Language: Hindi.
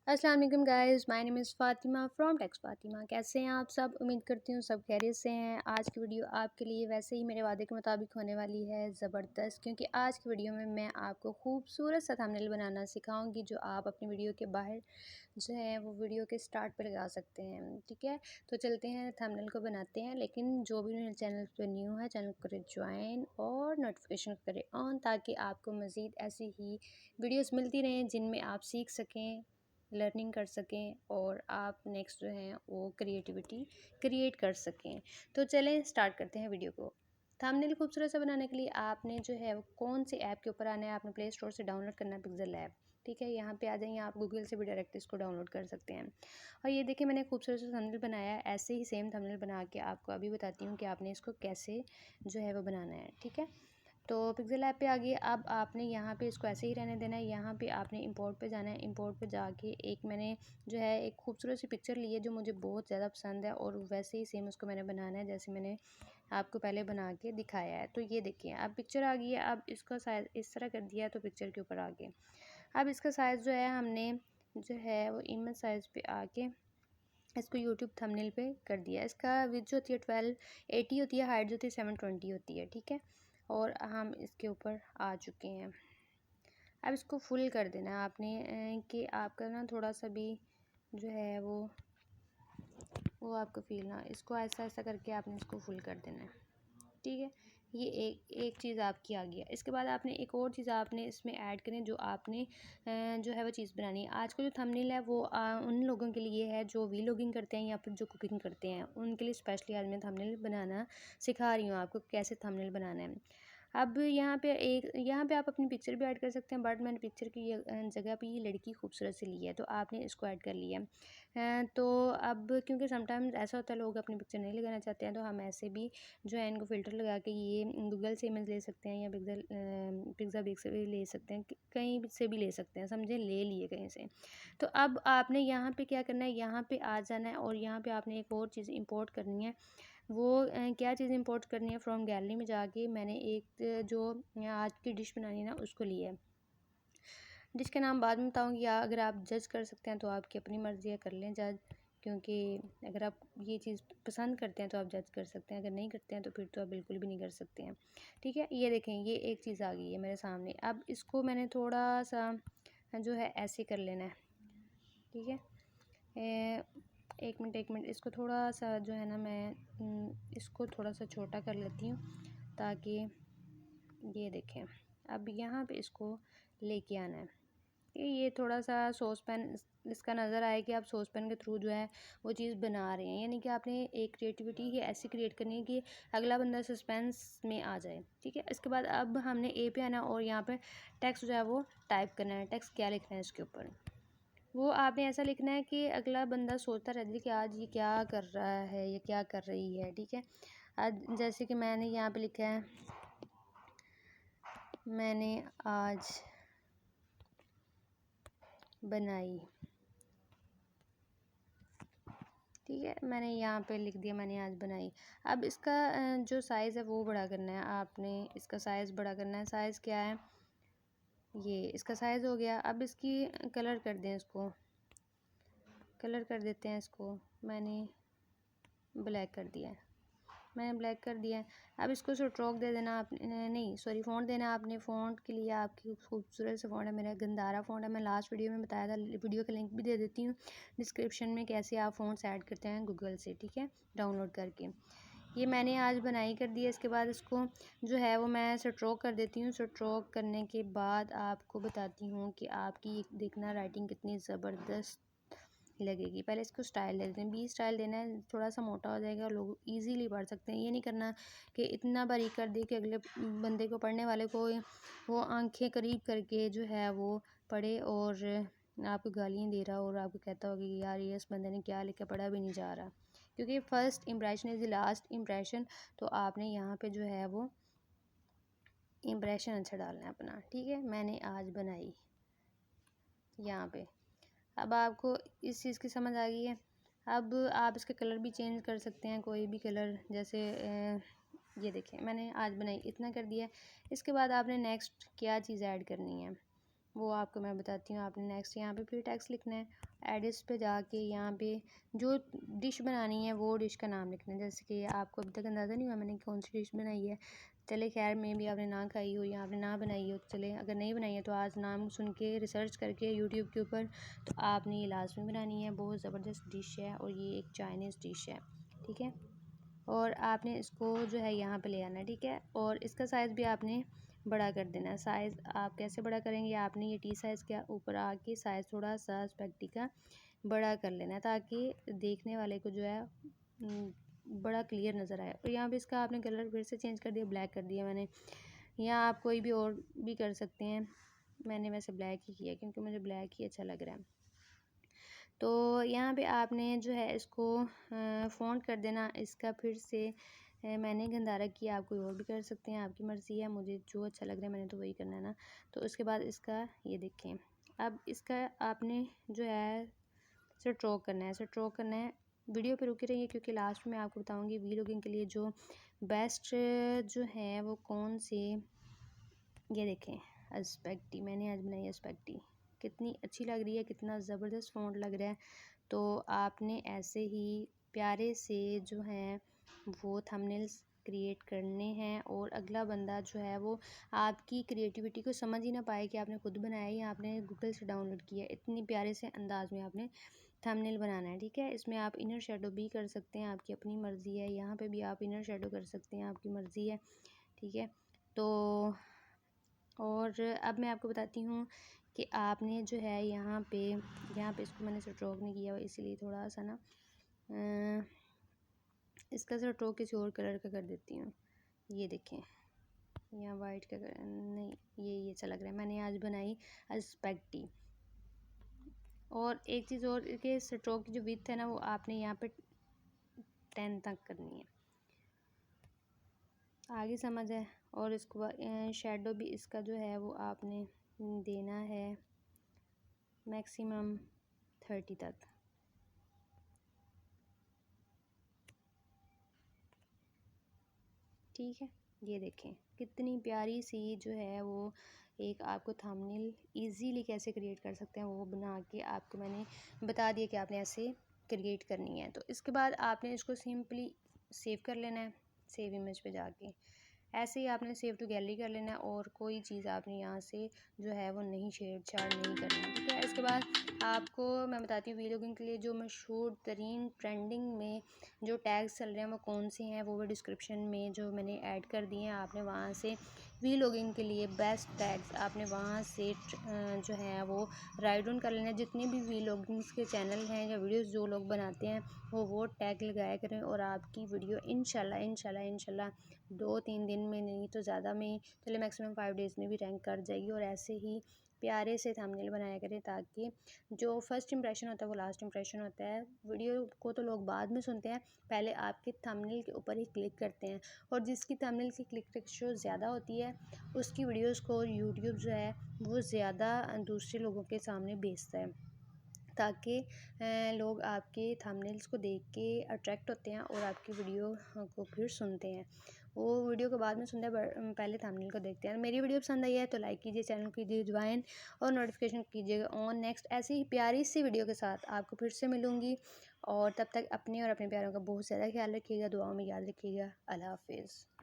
अस्सलाम वालेकुम guys, my name is Fatima from Tex Fatima. कैसे हैं आप सब? उम्मीद करती हूँ सब खैरियत से हैं। आज की वीडियो आपके लिए वैसे ही मेरे वादे के मुताबिक होने वाली है ज़बरदस्त, क्योंकि आज की वीडियो में मैं आपको खूबसूरत सा थंबनेल बनाना सिखाऊंगी जो आप अपनी वीडियो के बाहर जो है वो वीडियो के स्टार्ट पर लगा सकते हैं। ठीक है, तो चलते हैं थंबनेल को बनाते हैं। लेकिन जो भी मेरे चैनल पर न्यू है, चैनल को करें ज्वाइन और नोटिफिकेशन करें ऑन, ताकि आपको मज़ीद ऐसी ही वीडियोज़ मिलती रहें जिनमें आप सीख सकें, लर्निंग कर सकें और आप नेक्स्ट जो है वो क्रिएटिविटी क्रिएट कर सकें। तो चलें स्टार्ट करते हैं वीडियो को। थंबनेल खूबसूरत सा बनाने के लिए आपने जो है वो कौन से ऐप के ऊपर आना है, आपने प्ले स्टोर से डाउनलोड करना है पिक्सल ऐप। ठीक है, यहाँ पे आ जाइए, आप गूगल से भी डायरेक्ट इसको डाउनलोड कर सकते हैं। और ये देखिए, मैंने खूबसूरत सा थंबनेल बनाया है। ऐसे ही सेम थंबनेल बना के आपको अभी बताती हूँ कि आपने इसको कैसे जो है वो बनाना है। ठीक है, तो पिक्सल ऐप पे आ गई। अब आपने यहाँ पे इसको ऐसे ही रहने देना है। यहाँ पे आपने इंपोर्ट पे जाना है। इंपोर्ट पे जाके एक मैंने जो है एक खूबसूरत सी पिक्चर ली है जो मुझे बहुत ज़्यादा पसंद है, और वैसे ही सेम उसको मैंने बनाना है जैसे मैंने आपको पहले बना के दिखाया है। तो ये देखिए, अब पिक्चर आ गई है। अब इसका साइज़ इस तरह कर दिया तो पिक्चर के ऊपर आ गए। अब इसका साइज़ जो है हमने जो है वो इमेज साइज़ पे आके इसको यूट्यूब थंबनेल पे कर दिया। इसका विड्थ जो होती है 1280 होती है, हाइट जो होती है 720 होती है। ठीक है, और हम इसके ऊपर आ चुके हैं। अब इसको फुल कर देना है आपने, कि आपका ना थोड़ा सा भी जो है वो आपको फील ना, इसको ऐसा ऐसा करके आपने इसको फुल कर देना है। ठीक है, ये एक चीज़ आपकी आ गई है। इसके बाद आपने एक और चीज़ आपने इसमें ऐड करें जो आपने जो है वो चीज़ बनानी है। आज का जो थंबनेल है वो उन लोगों के लिए है जो वीलॉगिंग करते हैं या फिर जो कुकिंग करते हैं, उनके लिए स्पेशली आज मैं थंबनेल बनाना सिखा रही हूँ आपको कैसे थंबनेल बनाना है। अब यहाँ पे आप अपनी पिक्चर भी ऐड कर सकते हैं, बट मैंने पिक्चर की जगह पे ये लड़की खूबसूरत सी ली है तो आपने इसको ऐड कर लिया। तो अब क्योंकि समटाइम्स ऐसा होता है लोग अपनी पिक्चर नहीं लगाना चाहते हैं, तो हम ऐसे भी जो है इनको फ़िल्टर लगा के ये गूगल से इमेज ले सकते हैं या पिक्साबेक से भी ले सकते हैं, कहीं से भी ले सकते हैं, समझे, ले लिए कहीं से। तो अब आपने यहाँ पे क्या करना है, यहाँ पे आ जाना है और यहाँ पे आपने एक और चीज़ इंपोर्ट करनी है। वो क्या चीज़ इंपोर्ट करनी है, फ्रॉम गैलरी में जाके मैंने एक जो आज की डिश बनानी है ना उसको लिया है। डिश का नाम बाद में बताऊँगी, या अगर आप जज कर सकते हैं तो आपकी अपनी मर्ज़ी है, कर लें जज, क्योंकि अगर आप ये चीज़ पसंद करते हैं तो आप जज कर सकते हैं, अगर नहीं करते हैं तो फिर तो आप बिल्कुल भी नहीं कर सकते हैं। ठीक है, ये देखें, ये एक चीज़ आ गई है मेरे सामने। अब इसको मैंने थोड़ा सा जो है ऐसे कर लेना है। ठीक है, एक मिनट, इसको थोड़ा सा जो है ना मैं इसको थोड़ा सा छोटा कर लेती हूँ, ताकि ये देखें। अब यहाँ पे इसको लेके आना है कि ये थोड़ा सा सॉस पैन इसका नज़र आए कि आप सॉस पैन के थ्रू जो है वो चीज़ बना रहे हैं, यानी कि आपने एक क्रिएटिविटी ही ऐसी क्रिएट करनी है कि अगला बंदा सस्पेंस में आ जाए। ठीक है, इसके बाद अब हमने ए पे आना और यहाँ पे टेक्स्ट जो है वो टाइप करना है। टेक्स्ट क्या लिखना है इसके ऊपर, वो आपने ऐसा लिखना है कि अगला बंदा सोचता रहता है कि आज ये क्या कर रहा है, ये क्या कर रही है। ठीक है, आज जैसे कि मैंने यहाँ पे लिखा है, मैंने आज बनाई। ठीक है, मैंने यहाँ पे लिख दिया मैंने आज बनाई। अब इसका जो साइज़ है वो बड़ा करना है, आपने इसका साइज़ बड़ा करना है। साइज़ क्या है, ये इसका साइज़ हो गया। अब इसकी कलर कर दें, इसको कलर कर देते हैं। इसको मैंने ब्लैक कर दिया है, मैंने ब्लैक कर दिया है। अब इसको स्ट्रोक दे देना आप, नहीं सॉरी, फ़ॉन्ट देना आपने। फ़ॉन्ट के लिए आपकी खूबसूरत से फ़ॉन्ट है, मेरा गंदारा फ़ॉन्ट है। मैं लास्ट वीडियो में बताया था, वीडियो का लिंक भी दे देती हूँ डिस्क्रिप्शन में, कैसे आप फ़ॉन्ट्स ऐड करते हैं गूगल से। ठीक है, डाउनलोड करके। ये मैंने आज बनाई कर दी है। इसके बाद इसको जो है वो मैं स्ट्रोक कर देती हूँ। स्ट्रोक करने के बाद आपको बताती हूँ कि आपकी देखना राइटिंग कितनी ज़बरदस्त लगेगी। पहले इसको स्टाइल दे देते हैं, बी स्टाइल देना है, थोड़ा सा मोटा हो जाएगा, लोग इजीली पढ़ सकते हैं। ये नहीं करना कि इतना बारीक कर दे कि अगले बंदे को, पढ़ने वाले को, वो आंखें करीब करके जो है वो पढ़े और आपको गालियाँ दे रहा हो और आपको कहता होगा कि यार ये इस बंदे ने क्या लिखा, पढ़ा भी नहीं जा रहा। क्योंकि first impression is the last impression, तो आपने यहाँ पे जो है वो इम्प्रेशन अच्छा डालना है अपना। ठीक है, मैंने आज बनाई यहाँ पे। अब आपको इस चीज़ की समझ आ गई है। अब आप इसके कलर भी चेंज कर सकते हैं, कोई भी कलर, जैसे ये देखें मैंने आज बनाई, इतना कर दिया। इसके बाद आपने नेक्स्ट क्या चीज़ ऐड करनी है, वो आपको मैं बताती हूँ। आपने नेक्स्ट यहाँ पे फिर टेक्स्ट लिखना है। एडिट्स पे जाके यहाँ पे जो डिश बनानी है वो डिश का नाम लिखना है। जैसे कि आपको अभी तक अंदाज़ा नहीं हुआ मैंने कौन सी डिश बनाई है। चले खैर में भी आपने ना खाई हो या आपने ना बनाई हो, चले अगर नहीं बनाई है तो आज नाम सुन के रिसर्च करके यूट्यूब के ऊपर तो आपने ये लाजमी बनानी है। बहुत ज़बरदस्त डिश है और ये एक चाइनीज़ डिश है, ठीक है। और आपने इसको जो है यहाँ पे ले आना है, ठीक है। और इसका साइज़ भी आपने बड़ा कर देना है। साइज़ आप कैसे बड़ा करेंगे, आपने ये टी साइज़ के ऊपर आके साइज़ थोड़ा सा स्पेक्टी का बड़ा कर लेना है ताकि देखने वाले को जो है बड़ा क्लियर नज़र आए। और यहाँ पे इसका आपने कलर फिर से चेंज कर दिया, ब्लैक कर दिया मैंने। यहाँ आप कोई भी और भी कर सकते हैं, मैंने वैसे ब्लैक ही किया क्योंकि मुझे ब्लैक ही अच्छा लग रहा है। तो यहाँ पे आपने जो है इसको फ़ॉन्ट कर देना। इसका फिर से मैंने गंदारा किया, आप कोई और भी कर सकते हैं, आपकी मर्ज़ी है। मुझे जो अच्छा लग रहा है मैंने तो वही करना है ना। तो उसके बाद इसका ये देखें, अब इसका आपने जो है स्ट्रोक करना है, स्ट्रोक करना है। वीडियो पे रुके रहिए क्योंकि लास्ट में आपको बताऊँगी वीलॉगिंग के लिए जो बेस्ट जो है वो कौन से। ये देखें अस्पेक्टी, मैंने आज बनाई अस्पेक्टी, कितनी अच्छी लग रही है, कितना ज़बरदस्त फ़ॉन्ट लग रहा है। तो आपने ऐसे ही प्यारे से जो हैं वो थंबनेल्स क्रिएट करने हैं और अगला बंदा जो है वो आपकी क्रिएटिविटी को समझ ही ना पाए कि आपने खुद बनाया या आपने गूगल से डाउनलोड किया। इतनी प्यारे से अंदाज में आपने थंबनेल बनाना है, ठीक है। इसमें आप इनर शेडो भी कर सकते हैं, आपकी अपनी मर्ज़ी है। यहाँ पे भी आप इनर शेडो कर सकते हैं, आपकी मर्ज़ी है, ठीक है। तो और अब मैं आपको बताती हूँ कि आपने जो है यहाँ पे इसको मैंने स्ट्रोक नहीं किया हुआ इसलिए थोड़ा सा ना इसका स्ट्रोक किसी और कलर का कर देती हूँ। ये देखें यहाँ वाइट का नहीं, ये अच्छा लग रहा है। मैंने आज बनाई अस्पेक्टी। और एक चीज़ और कि स्ट्रोक की जो विड्थ है ना वो आपने यहाँ पे 10 तक करनी है, आगे समझ है। और इसको शेडो भी इसका जो है वो आपने देना है मैक्सिमम 30 तक, ठीक है। ये देखें कितनी प्यारी सी जो है वो एक आपको थंबनेल इजीली कैसे क्रिएट कर सकते हैं वो बना के आपको मैंने बता दिया कि आपने ऐसे क्रिएट करनी है। तो इसके बाद आपने इसको सिंपली सेव कर लेना है, सेव इमेज पे जाके ऐसे ही आपने सेव टू गैलरी कर लेना है और कोई चीज़ आपने यहाँ से जो है वो नहीं छेड़छाड़ नहीं करनी, ठीक है। इसके बाद आपको मैं बताती हूँ वीलॉगिंग के लिए जो मशहूर तरीन ट्रेंडिंग में जो टैग्स चल रहे हैं वो कौन से हैं, वो भी डिस्क्रिप्शन में जो मैंने ऐड कर दिए हैं। आपने वहाँ से वीलॉगिंग के लिए बेस्ट टैग्स आपने वहाँ से जो है वो राइट डाउन कर लेना है। जितने भी वीलॉगिंग्स के चैनल हैं या वीडियोस जो लोग बनाते हैं वो टैग लगाया करें और आपकी वीडियो इंशाल्लाह 2-3 दिन में नहीं तो ज़्यादा में चले मैक्सिमम 5 डेज़ में भी रैंक कर जाएगी। और ऐसे ही प्यारे से थंबनेल बनाया करें ताकि जो फर्स्ट इंप्रेशन होता है वो लास्ट इंप्रेशन होता है। वीडियो को तो लोग बाद में सुनते हैं, पहले आपके थंबनेल के ऊपर ही क्लिक करते हैं। और जिसकी थंबनेल की क्लिक रेशियो ज़्यादा होती है उसकी वीडियोस को यूट्यूब जो है वो ज़्यादा दूसरे लोगों के सामने भेजता है ताकि लोग आपके थंबनेल्स को देख के अट्रैक्ट होते हैं और आपकी वीडियो को फिर सुनते हैं। वो वीडियो को बाद में सुनते हैं, पहले थंबनेल को देखते हैं। मेरी वीडियो पसंद आई है तो लाइक कीजिए, चैनल कीजिए ज्वाइन और नोटिफिकेशन कीजिएगा ऑन। नेक्स्ट ऐसी ही प्यारी सी वीडियो के साथ आपको फिर से मिलूँगी और तब तक अपने और अपने प्यारों का बहुत ज़्यादा ख्याल रखिएगा, दुआओं में याद रखिएगा। अल्लाह हाफिज़।